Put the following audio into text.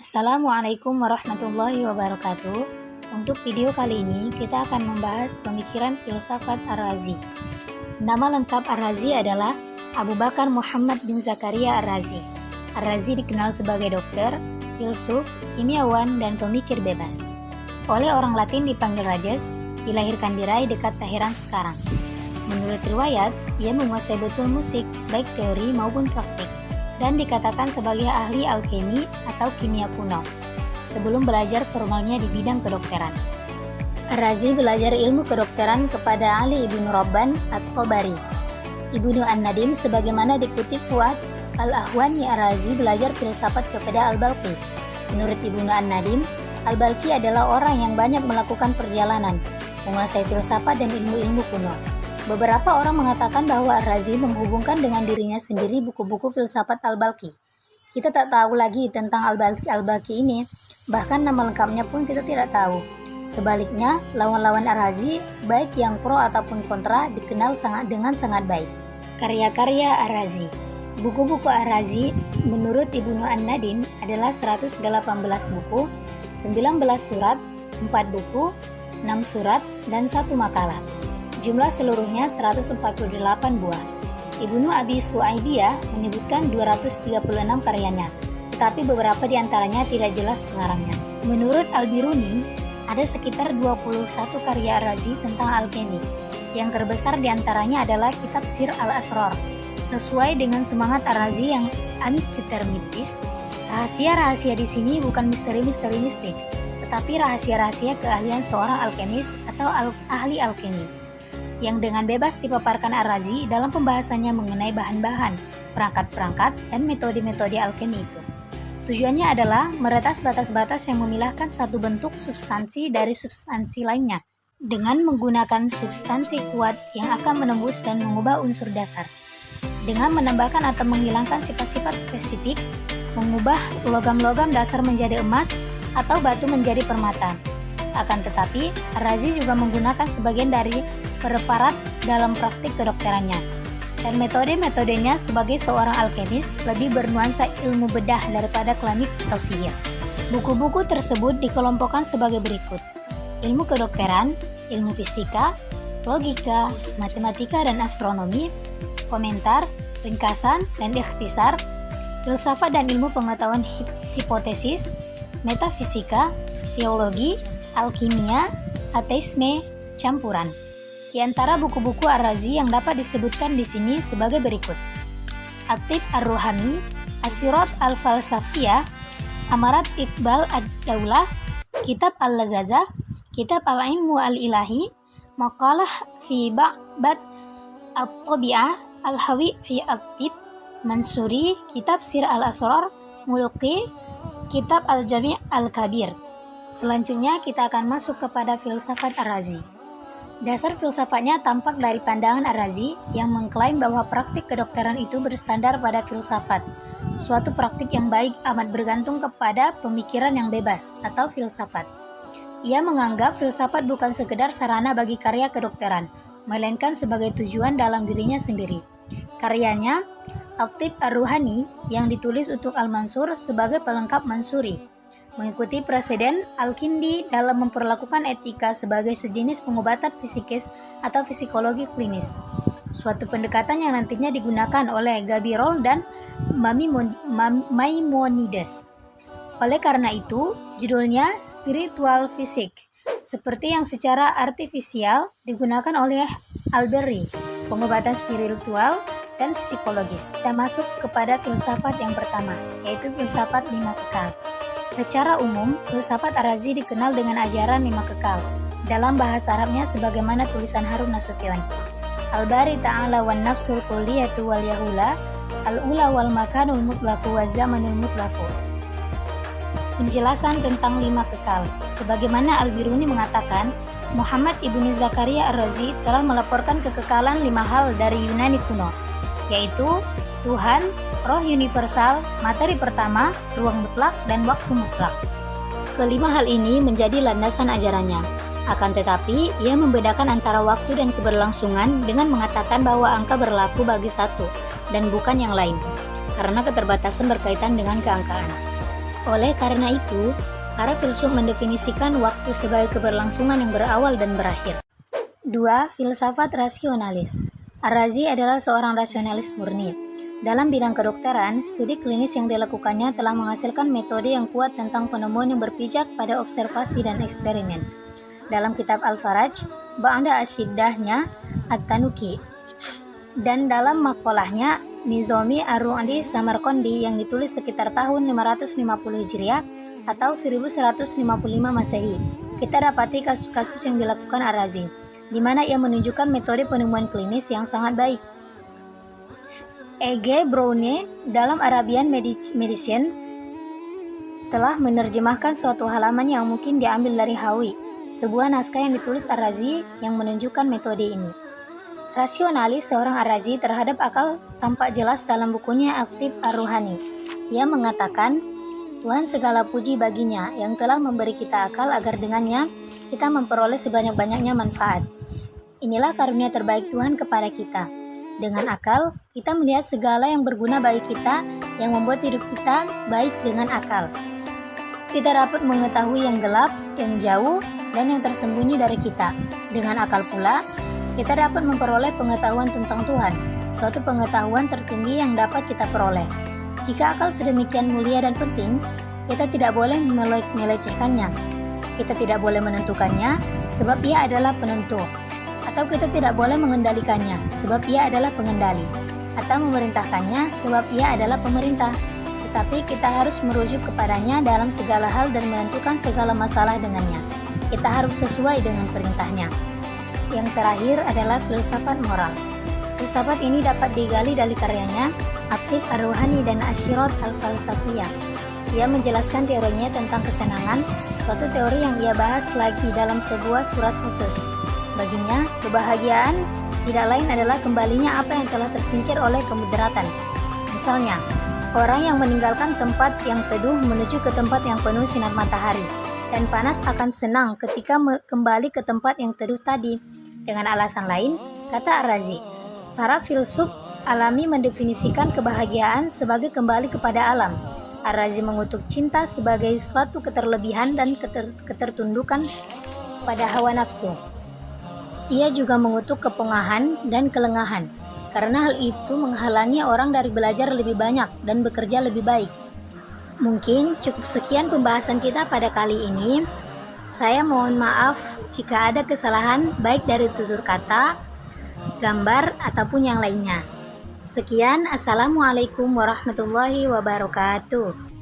Assalamualaikum warahmatullahi wabarakatuh. Untuk video kali ini kita akan membahas pemikiran filsafat Ar-Razi. Nama lengkap Ar-Razi adalah Abu Bakar Muhammad bin Zakaria Ar-Razi. Ar-Razi dikenal sebagai dokter, filsuf, kimiawan, dan pemikir bebas. Oleh orang Latin dipanggil Rajes, dilahirkan di Rai dekat Teheran sekarang. Menurut riwayat, ia menguasai betul musik, baik teori maupun praktik, dan dikatakan sebagai ahli alkemi atau kimia kuno, sebelum belajar formalnya di bidang kedokteran. Ar-Razi belajar ilmu kedokteran kepada Ali ibn Rabban at-Tabari, Ibnu An-Nadim, sebagaimana dikutip Fuad al-Ahwani. Ar-Razi belajar filsafat kepada Al-Balqi. Menurut Ibnu An-Nadim, Al-Balqi adalah orang yang banyak melakukan perjalanan, menguasai filsafat dan ilmu-ilmu kuno. Beberapa orang mengatakan bahwa Ar-Razi menghubungkan dengan dirinya sendiri buku-buku filsafat Al-Balqi. Kita tak tahu lagi tentang Al-Balqi ini, bahkan nama lengkapnya pun kita tidak tahu. Sebaliknya, lawan-lawan Ar-Razi, baik yang pro ataupun kontra, dikenal dengan sangat baik. Karya-karya Ar-Razi. Buku-buku Ar-Razi menurut Ibnu An-Nadim adalah 118 buku, 19 surat, 4 buku, 6 surat, dan 1 makalah. Jumlah seluruhnya 148 buah. Ibnu Abi Suaibiyah menyebutkan 236 karyanya, tetapi beberapa di antaranya tidak jelas pengarangnya. Menurut Al-Biruni, ada sekitar 21 karya Ar-Razi tentang alkemi. Yang terbesar di antaranya adalah kitab Sir al-Asrar. Sesuai dengan semangat Ar-Razi yang antitermitis, rahasia-rahasia di sini bukan misteri-misteri mistik, tetapi rahasia-rahasia keahlian seorang alkemis atau ahli alkemi, yang dengan bebas dipaparkan Ar-Razi dalam pembahasannya mengenai bahan-bahan, perangkat-perangkat, dan metode-metode alkemi itu. Tujuannya adalah meretas batas-batas yang memilahkan satu bentuk substansi dari substansi lainnya, dengan menggunakan substansi kuat yang akan menembus dan mengubah unsur dasar, dengan menambahkan atau menghilangkan sifat-sifat spesifik, mengubah logam-logam dasar menjadi emas atau batu menjadi permata. Akan tetapi, Ar-Razi juga menggunakan sebagian dari preparat dalam praktik kedokterannya, dan metode-metodenya sebagai seorang alkemis lebih bernuansa ilmu bedah daripada kelamik atau sihir. Buku-buku tersebut dikelompokkan sebagai berikut: ilmu kedokteran, ilmu fisika, logika, matematika dan astronomi, komentar, ringkasan dan ikhtisar, filsafat dan ilmu pengetahuan hipotesis, metafisika, teologi, alkimia, ateisme, campuran. Di antara buku-buku Ar-Razi yang dapat disebutkan di sini sebagai berikut: At-Tib Ar-Ruhani, As-Sirat Al-Falsafiyah, Amarat Iqbal Ad-Daulah, Kitab Al-Lazazah, Kitab Al-Ilmu Al-Ilahi, Maqalah fi Ba'bad At-Tabi'ah, Al-Hawi fi At-Tib, Mansuri, Kitab Sir Al-Asrar, Muluqi, Kitab Al-Jami' Al-Kabir. Selanjutnya kita akan masuk kepada filsafat Ar-Razi. Dasar filsafatnya tampak dari pandangan Ar-Razi yang mengklaim bahwa praktik kedokteran itu berstandar pada filsafat. Suatu praktik yang baik amat bergantung kepada pemikiran yang bebas atau filsafat. Ia menganggap filsafat bukan sekedar sarana bagi karya kedokteran, melainkan sebagai tujuan dalam dirinya sendiri. Karyanya, At-Tib Ar-Ruhani, yang ditulis untuk Al-Mansur sebagai pelengkap Mansuri, mengikuti preseden Al-Kindi dalam memperlakukan etika sebagai sejenis pengobatan fisikis atau psikologi klinis, suatu pendekatan yang nantinya digunakan oleh Gabirol dan Maimonides. Oleh karena itu, judulnya Spiritual Fisik, seperti yang secara artifisial digunakan oleh Al-Berry, pengobatan spiritual dan psikologis. Kita masuk kepada filsafat yang pertama, yaitu filsafat 5 kekal. Secara umum, filsafat Ar-Razi dikenal dengan ajaran 5 kekal. Dalam bahasa Arabnya sebagaimana tulisan Harun Nasution. Al-Bari ta'ala wan nafsul kulliyatu wal yahula, al-ula wal makanul mutlaqu wa zamanul mutlaqu. Penjelasan tentang 5 kekal. Sebagaimana Al-Biruni mengatakan, Muhammad ibnu Zakaria Ar-Razi telah melaporkan kekekalan 5 hal dari Yunani kuno, yaitu Tuhan, roh universal, materi pertama, ruang mutlak, dan waktu mutlak. Kelima hal ini menjadi landasan ajarannya. Akan tetapi, ia membedakan antara waktu dan keberlangsungan dengan mengatakan bahwa angka berlaku bagi satu dan bukan yang lain, karena keterbatasan berkaitan dengan keangkaan. Oleh karena itu, para filsuf mendefinisikan waktu sebagai keberlangsungan yang berawal dan berakhir. 2. Filsafat rasionalis. Ar-Razi adalah seorang rasionalis murni. Dalam bidang kedokteran, studi klinis yang dilakukannya telah menghasilkan metode yang kuat tentang penemuan yang berpijak pada observasi dan eksperimen. Dalam kitab Al-Faraj, Ba'da Asyiddahnya At-Tanuki, dan dalam makolahnya Nizami Ar-Ru'di Samarqandi yang ditulis sekitar tahun 550 Hijriah atau 1155 Masehi, kita dapati kasus-kasus yang dilakukan Ar-Razi, di mana ia menunjukkan metode penemuan klinis yang sangat baik. E.G. Browne dalam Arabian Medicine telah menerjemahkan suatu halaman yang mungkin diambil dari Hawi, sebuah naskah yang ditulis Ar-Razi yang menunjukkan metode ini. Rasionalis seorang Ar-Razi terhadap akal tampak jelas dalam bukunya Aktib Ar-Ruhani. Ia mengatakan, Tuhan segala puji baginya yang telah memberi kita akal agar dengannya kita memperoleh sebanyak-banyaknya manfaat. Inilah karunia terbaik Tuhan kepada kita. Dengan akal, kita melihat segala yang berguna bagi kita, yang membuat hidup kita baik dengan akal. Kita dapat mengetahui yang gelap, yang jauh, dan yang tersembunyi dari kita. Dengan akal pula, kita dapat memperoleh pengetahuan tentang Tuhan, suatu pengetahuan tertinggi yang dapat kita peroleh. Jika akal sedemikian mulia dan penting, kita tidak boleh melecehkannya. Kita tidak boleh menentukannya, sebab ia adalah penentu. Atau kita tidak boleh mengendalikannya, sebab ia adalah pengendali. Atau memerintahkannya, sebab ia adalah pemerintah. Tetapi kita harus merujuk kepadanya dalam segala hal dan menentukan segala masalah dengannya. Kita harus sesuai dengan perintahnya. Yang terakhir adalah filsafat moral. Filsafat ini dapat digali dari karyanya Aktib Ar-Ruhani dan Asyirat Al-Falsafiyah. Ia menjelaskan teorinya tentang kesenangan, suatu teori yang ia bahas lagi dalam sebuah surat khusus. Baginya, kebahagiaan tidak lain adalah kembalinya apa yang telah tersingkir oleh kemudaratan. Misalnya, orang yang meninggalkan tempat yang teduh menuju ke tempat yang penuh sinar matahari dan panas akan senang ketika kembali ke tempat yang teduh tadi. Dengan alasan lain, kata Ar-Razi, para filsuf alami mendefinisikan kebahagiaan sebagai kembali kepada alam. Ar-Razi mengutuk cinta sebagai suatu keterlebihan dan ketertundukan pada hawa nafsu. Ia juga mengutuk kepongahan dan kelengahan, karena hal itu menghalangi orang dari belajar lebih banyak dan bekerja lebih baik. Mungkin cukup sekian pembahasan kita pada kali ini. Saya mohon maaf jika ada kesalahan baik dari tutur kata, gambar, ataupun yang lainnya. Sekian, Assalamualaikum warahmatullahi wabarakatuh.